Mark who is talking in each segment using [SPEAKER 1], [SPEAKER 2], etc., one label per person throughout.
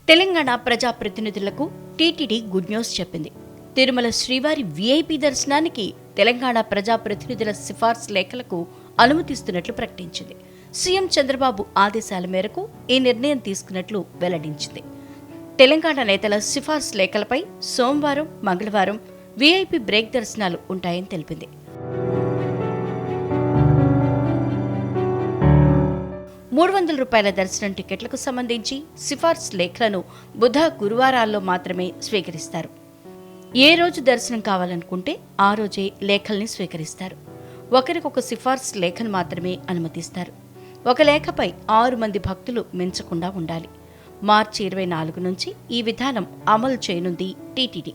[SPEAKER 1] తెలంగాణ ప్రజాప్రతినిధులకు TTD good news చెప్పింది. తిరుమల శ్రీవారి వీఐపీ దర్శనానికి తెలంగాణ ప్రజాప్రతినిధుల సిఫార్సు లేఖలకు అనుమతిస్తున్నట్లు ప్రకటించింది. సీఎం చంద్రబాబు ఆదేశాల మేరకు ఈ నిర్ణయం తీసుకున్నట్లు వెల్లడించింది. తెలంగాణ నేతల సిఫార్సు లేఖలపై సోమవారం, మంగళవారం వీఐపీ బ్రేక్ దర్శనాలు ఉంటాయని తెలిపింది. ₹300 దర్శనం టికెట్లకు సంబంధించి సిఫార్సు లేఖలను బుధ, గురువారాల్లో మాత్రమే స్వీకరిస్తారు. ఏ రోజు దర్శనం కావాలనుకుంటే ఆ రోజే లేఖల్ని స్వీకరిస్తారు. ఒకరికొక సిఫార్సు లేఖను మాత్రమే అనుమతిస్తారు. ఒక లేఖపై 6 మంది భక్తులు మించకుండా ఉండాలి. మార్చి 24 నుంచి ఈ విధానం అమలు చేయనుంది టీటీడీ.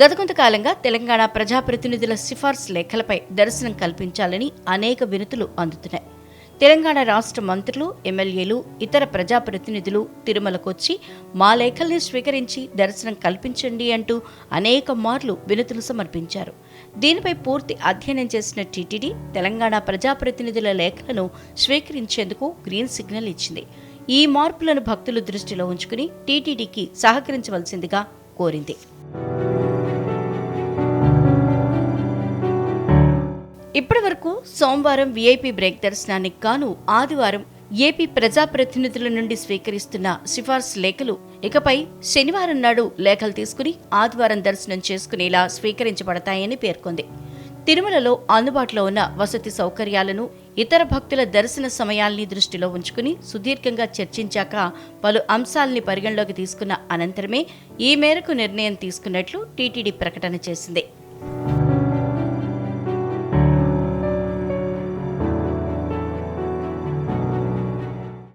[SPEAKER 1] గత కొంతకాలంగా తెలంగాణ ప్రజాప్రతినిధుల సిఫార్సు లేఖలపై దర్శనం కల్పించాలని అనేక వినతులు అందుతున్నాయి. తెలంగాణ రాష్ట్ర మంత్రులు, ఎమ్మెల్యేలు, ఇతర ప్రజాప్రతినిధులు తిరుమలకొచ్చి మా లేఖల్ని స్వీకరించి దర్శనం కల్పించండి అంటూ అనేక మార్లు వినతులు సమర్పించారు. దీనిపై పూర్తి అధ్యయనం చేసిన టీటీడీ తెలంగాణ ప్రజాప్రతినిధుల లేఖలను స్వీకరించేందుకు గ్రీన్ సిగ్నల్ ఇచ్చింది. ఈ మార్పులను భక్తులు దృష్టిలో ఉంచుకుని టీటీడీకి సహకరించవలసిందిగా కోరింది. ఇప్పటి వరకు సోమవారం వీఐపీ బ్రేక్ దర్శనానికి గాను ఆదివారం ఏపీ ప్రజాప్రతినిధుల నుండి స్వీకరిస్తున్న సిఫార్సు లేఖలు ఇకపై శనివారం నాడు లేఖలు తీసుకుని ఆదివారం దర్శనం చేసుకునేలా స్వీకరించబడతాయని పేర్కొంది. తిరుమలలో అందుబాటులో ఉన్న వసతి సౌకర్యాలను, ఇతర భక్తుల దర్శన సమయాల్ని దృష్టిలో ఉంచుకుని సుదీర్ఘంగా చర్చించాక పలు అంశాల్ని పరిగణలోకి తీసుకున్న అనంతరమే ఈ మేరకు నిర్ణయం తీసుకున్నట్లు టీటీడీ ప్రకటన చేసింది.